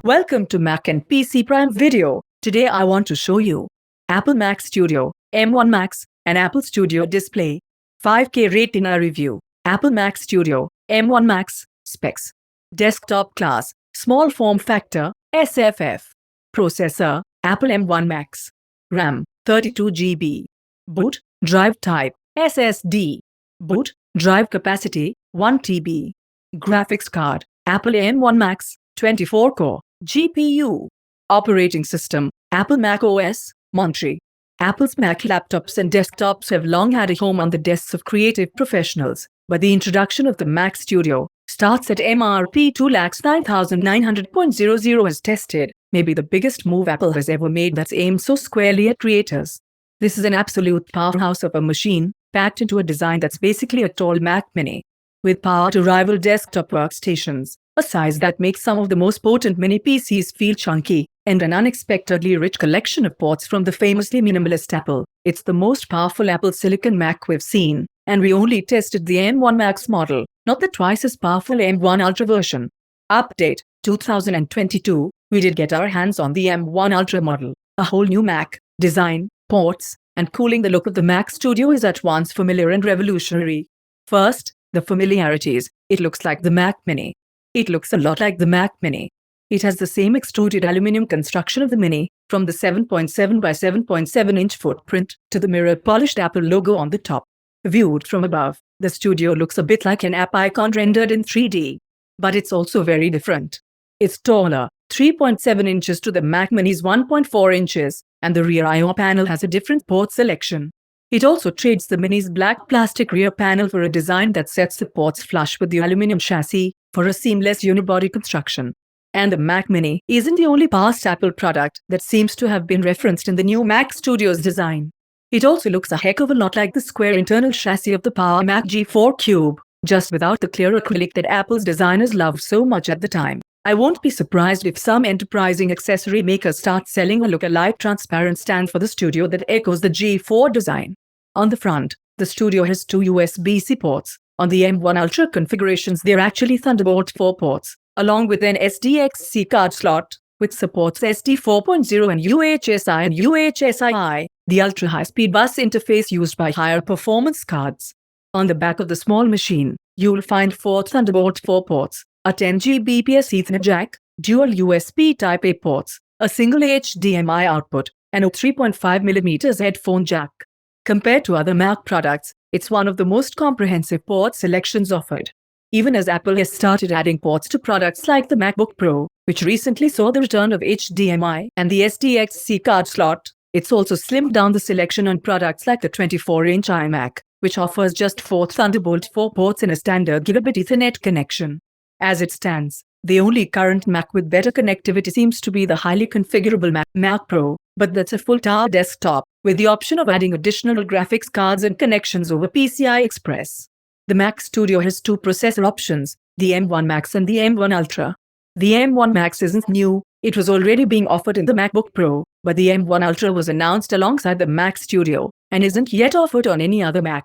Welcome to Mac and PC Prime video. Today I want to show you Apple Mac Studio M1 Max and Apple Studio Display 5K Retina review. Apple Mac Studio M1 Max specs: desktop class, small form factor, SFF. Processor Apple M1 Max. RAM 32 GB. Boot drive type SSD. Boot drive capacity 1 TB. Graphics card Apple M1 Max 24 core. GPU. Operating system Apple Mac OS Monterey. Apple's Mac laptops and desktops have long had a home on the desks of creative professionals, but the introduction of the Mac Studio starts at MRP 2,09,900.00 as tested, maybe the biggest move Apple has ever made that's aimed so squarely at creators. This is an absolute powerhouse of a machine, packed into a design that's basically a tall Mac Mini, with power to rival desktop workstations, a size that makes some of the most potent mini PCs feel chunky, and an unexpectedly rich collection of ports from the famously minimalist Apple. It's the most powerful Apple Silicon Mac we've seen, and we only tested the M1 Max model, not the twice as powerful M1 Ultra version. Update 2022, we did get our hands on the M1 Ultra model, a whole new Mac, design, ports, and cooling. The look of the Mac Studio is at once familiar and revolutionary. First, the familiarities. It looks like the Mac Mini. It looks a lot like the Mac Mini. It has the same extruded aluminum construction of the Mini, from the 7.7 by 7.7 inch footprint to the mirror polished Apple logo on the top. Viewed from above, the Studio looks a bit like an app icon rendered in 3D. But it's also very different. It's taller, 3.7 inches to the Mac Mini's 1.4 inches, and the rear I/O panel has a different port selection. It also trades the Mini's black plastic rear panel for a design that sets the ports flush with the aluminum chassis for a seamless unibody construction. And the Mac Mini isn't the only past Apple product that seems to have been referenced in the new Mac Studio's design. It also looks a heck of a lot like the square internal chassis of the Power Mac G4 Cube, just without the clear acrylic that Apple's designers loved so much at the time. I won't be surprised if some enterprising accessory makers start selling a look-alike transparent stand for the Studio that echoes the G4 design. On the front, the Studio has two USB-C ports. On the M1 Ultra configurations, they're actually Thunderbolt 4 ports, along with an SDXC card slot, which supports SD 4.0 and UHSI and UHSII, the ultra-high-speed bus interface used by higher performance cards. On the back of the small machine, you'll find four Thunderbolt 4 ports, a 10 Gbps Ethernet jack, dual USB Type-A ports, a single HDMI output, and a 3.5mm headphone jack. Compared to other Mac products, it's one of the most comprehensive port selections offered. Even as Apple has started adding ports to products like the MacBook Pro, which recently saw the return of HDMI and the SDXC card slot, it's also slimmed down the selection on products like the 24-inch iMac, which offers just 4 Thunderbolt 4 ports and a standard gigabit Ethernet connection. As it stands, the only current Mac with better connectivity seems to be the highly configurable Mac Pro, but that's a full-tower desktop, with the option of adding additional graphics cards and connections over PCI Express. The Mac Studio has two processor options, the M1 Max and the M1 Ultra. The M1 Max isn't new, it was already being offered in the MacBook Pro, but the M1 Ultra was announced alongside the Mac Studio, and isn't yet offered on any other Mac.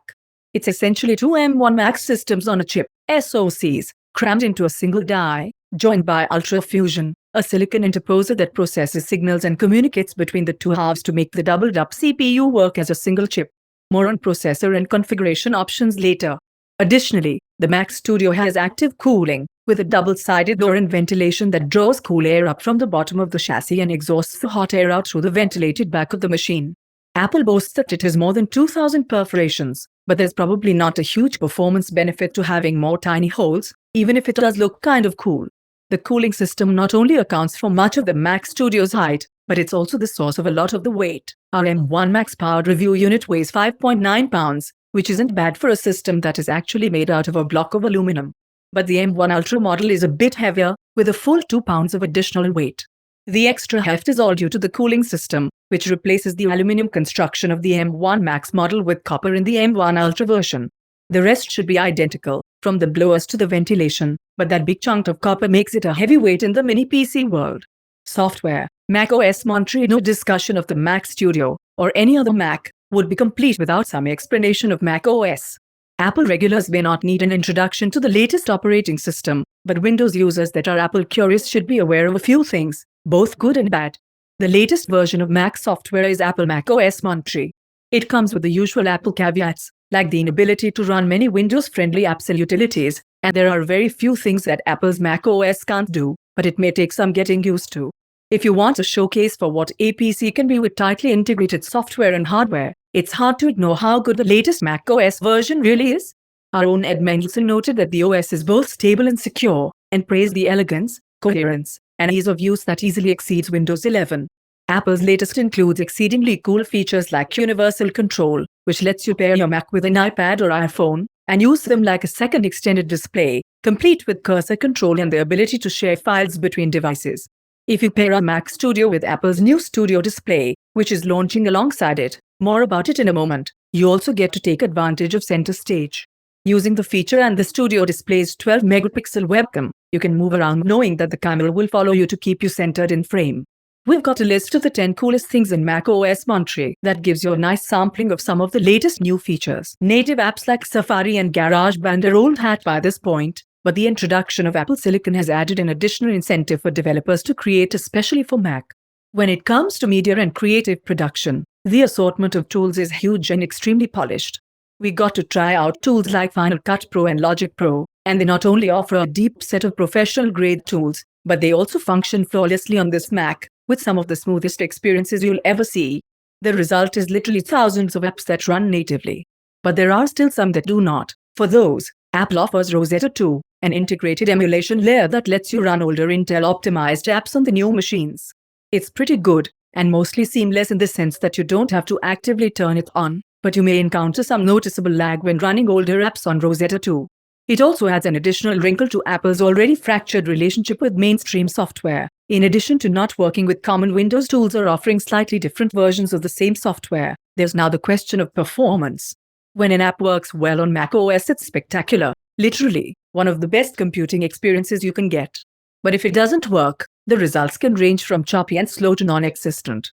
It's essentially two M1 Max systems on a chip, SoCs, crammed into a single die, joined by Ultra Fusion, a silicon interposer that processes signals and communicates between the two halves to make the doubled-up CPU work as a single chip. More on processor and configuration options later. Additionally, the Mac Studio has active cooling, with a double-sided door and ventilation that draws cool air up from the bottom of the chassis and exhausts the hot air out through the ventilated back of the machine. Apple boasts that it has more than 2,000 perforations, but there's probably not a huge performance benefit to having more tiny holes, even if it does look kind of cool. The cooling system not only accounts for much of the Mac Studio's height, but it's also the source of a lot of the weight. Our M1 Max powered review unit weighs 5.9 pounds, which isn't bad for a system that is actually made out of a block of aluminum. But the M1 Ultra model is a bit heavier, with a full 2 pounds of additional weight. The extra heft is all due to the cooling system, which replaces the aluminum construction of the M1 Max model with copper in the M1 Ultra version. The rest should be identical, from the blowers to the ventilation, but that big chunk of copper makes it a heavyweight in the mini PC world. Software, macOS Monterey. No discussion of the Mac Studio, or any other Mac, would be complete without some explanation of macOS. Apple regulars may not need an introduction to the latest operating system, but Windows users that are Apple curious should be aware of a few things, both good and bad. The latest version of Mac software is Apple macOS Monterey. It comes with the usual Apple caveats, like the inability to run many Windows-friendly apps and utilities, and there are very few things that Apple's macOS can't do, but it may take some getting used to. If you want a showcase for what APC can be with tightly integrated software and hardware, it's hard to ignore how good the latest macOS version really is. Our own Ed Mendelson noted that the OS is both stable and secure, and praised the elegance, coherence, and ease of use that easily exceeds Windows 11. Apple's latest includes exceedingly cool features like Universal Control, which lets you pair your Mac with an iPad or iPhone, and use them like a second extended display, complete with cursor control and the ability to share files between devices. If you pair a Mac Studio with Apple's new Studio Display, which is launching alongside it, more about it in a moment, you also get to take advantage of Center Stage. Using the feature and the Studio Display's 12-megapixel webcam, you can move around knowing that the camera will follow you to keep you centered in frame. We've got a list of the 10 coolest things in macOS Monterey that gives you a nice sampling of some of the latest new features. Native apps like Safari and GarageBand are old hat by this point, but the introduction of Apple Silicon has added an additional incentive for developers to create especially for Mac. When it comes to media and creative production, the assortment of tools is huge and extremely polished. We got to try out tools like Final Cut Pro and Logic Pro, and they not only offer a deep set of professional-grade tools, but they also function flawlessly on this Mac, with some of the smoothest experiences you'll ever see. The result is literally thousands of apps that run natively. But there are still some that do not. For those, Apple offers Rosetta 2, an integrated emulation layer that lets you run older Intel-optimized apps on the new machines. It's pretty good, and mostly seamless in the sense that you don't have to actively turn it on, but you may encounter some noticeable lag when running older apps on Rosetta 2. It also adds an additional wrinkle to Apple's already fractured relationship with mainstream software. In addition to not working with common Windows tools or offering slightly different versions of the same software, there's now the question of performance. When an app works well on macOS, it's spectacular, literally, one of the best computing experiences you can get. But if it doesn't work, the results can range from choppy and slow to non-existent.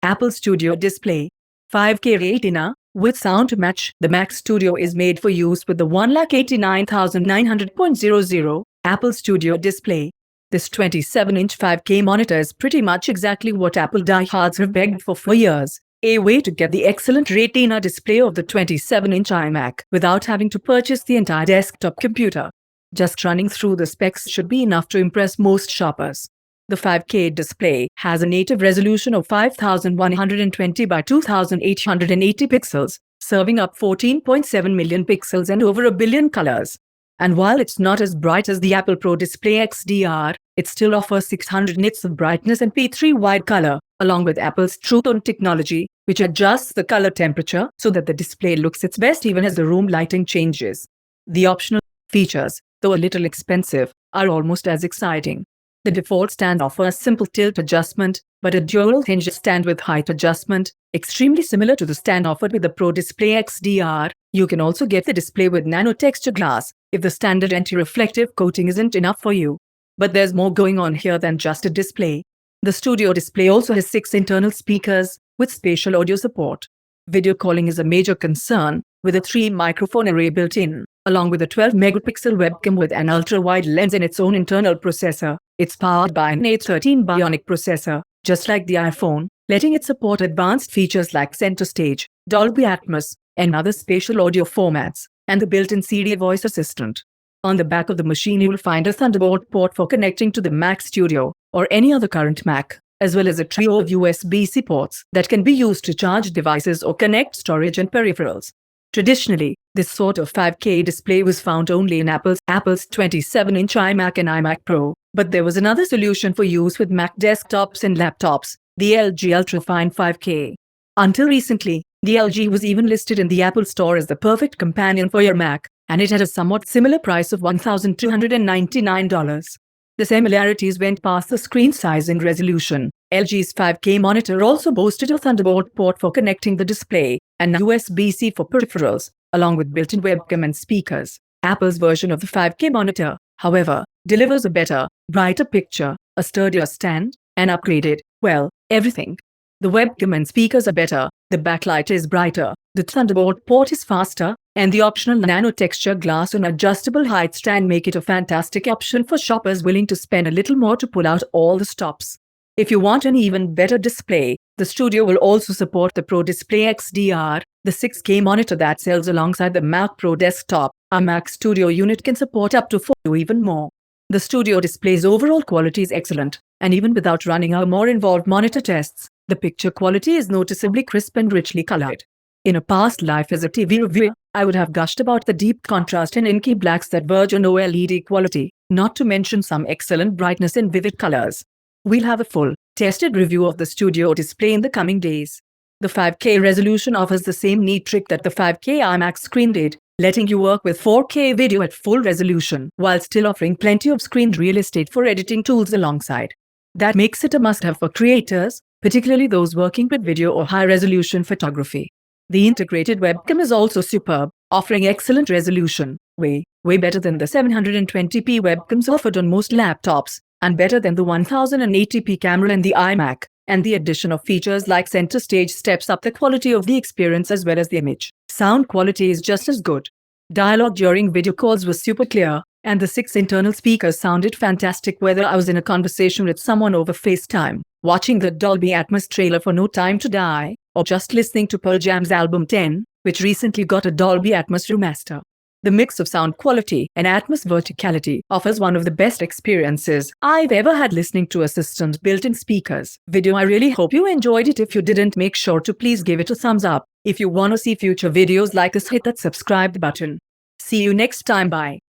Apple Studio Display 5K Retina with sound to match. The Mac Studio is made for use with the 189,900.00 Apple Studio Display. This 27-inch 5K monitor is pretty much exactly what Apple diehards have begged for years. A way to get the excellent Retina display of the 27-inch iMac without having to purchase the entire desktop computer. Just running through the specs should be enough to impress most shoppers. The 5K display has a native resolution of 5120 by 2880 pixels, serving up 14.7 million pixels and over a billion colors. And while it's not as bright as the Apple Pro Display XDR, it still offers 600 nits of brightness and P3 wide color, along with Apple's True Tone technology, which adjusts the color temperature so that the display looks its best even as the room lighting changes. The optional features, though a little expensive, are almost as exciting. The default stand offers simple tilt adjustment, but a dual hinge stand with height adjustment, extremely similar to the stand offered with the Pro Display XDR. You can also get the display with nano texture glass if the standard anti-reflective coating isn't enough for you. But there's more going on here than just a display. The Studio Display also has 6 internal speakers with spatial audio support. Video calling is a major concern, with a 3-microphone array built in, along with a 12-megapixel webcam with an ultra-wide lens and its own internal processor. It's powered by an A13 Bionic processor, just like the iPhone, letting it support advanced features like Center Stage, Dolby Atmos, and other spatial audio formats, and the built-in Siri voice assistant. On the back of the machine, you will find a Thunderbolt port for connecting to the Mac Studio or any other current Mac, as well as a trio of USB-C ports that can be used to charge devices or connect storage and peripherals. Traditionally, this sort of 5K display was found only in Apple's 27-inch iMac and iMac Pro, but there was another solution for use with Mac desktops and laptops, the LG Ultrafine 5K. Until recently, the LG was even listed in the Apple Store as the perfect companion for your Mac, and it had a somewhat similar price of $1,299. The similarities went past the screen size and resolution. LG's 5K monitor also boasted a Thunderbolt port for connecting the display and USB-C for peripherals, along with built-in webcam and speakers. Apple's version of the 5K monitor, however, delivers a better, brighter picture, a sturdier stand, and upgraded, well, everything. The webcam and speakers are better, the backlight is brighter, the Thunderbolt port is faster, And the optional nano texture glass and adjustable height stand make it a fantastic option for shoppers willing to spend a little more to pull out all the stops. If you want an even better display, the studio will also support the Pro Display XDR, the 6K monitor that sells alongside the Mac Pro desktop. Our Mac Studio unit can support up to 4 or even more. The Studio display's overall quality is excellent, and even without running our more involved monitor tests, the picture quality is noticeably crisp and richly colored. In a past life as a TV reviewer, I would have gushed about the deep contrast and inky blacks that verge on OLED quality, not to mention some excellent brightness and vivid colors. We'll have a full, tested review of the Studio display in the coming days. The 5K resolution offers the same neat trick that the 5K iMac screen did, letting you work with 4K video at full resolution while still offering plenty of screen real estate for editing tools alongside. That makes it a must-have for creators, particularly those working with video or high-resolution photography. The integrated webcam is also superb, offering excellent resolution, way better than the 720p webcams offered on most laptops, and better than the 1080p camera in the iMac, and the addition of features like center stage steps up the quality of the experience as well as the image. Sound quality is just as good. Dialogue during video calls was super clear, and the 6 internal speakers sounded fantastic whether I was in a conversation with someone over FaceTime, watching the Dolby Atmos trailer for No Time to Die, or just listening to Pearl Jam's album 10, which recently got a Dolby Atmos remaster. The mix of sound quality and Atmos verticality offers one of the best experiences I've ever had listening to a system's built-in speakers. Video. I really hope you enjoyed it. If you didn't, make sure to please give it a thumbs up. If you want to see future videos like this, hit that subscribe button. See you next time. Bye.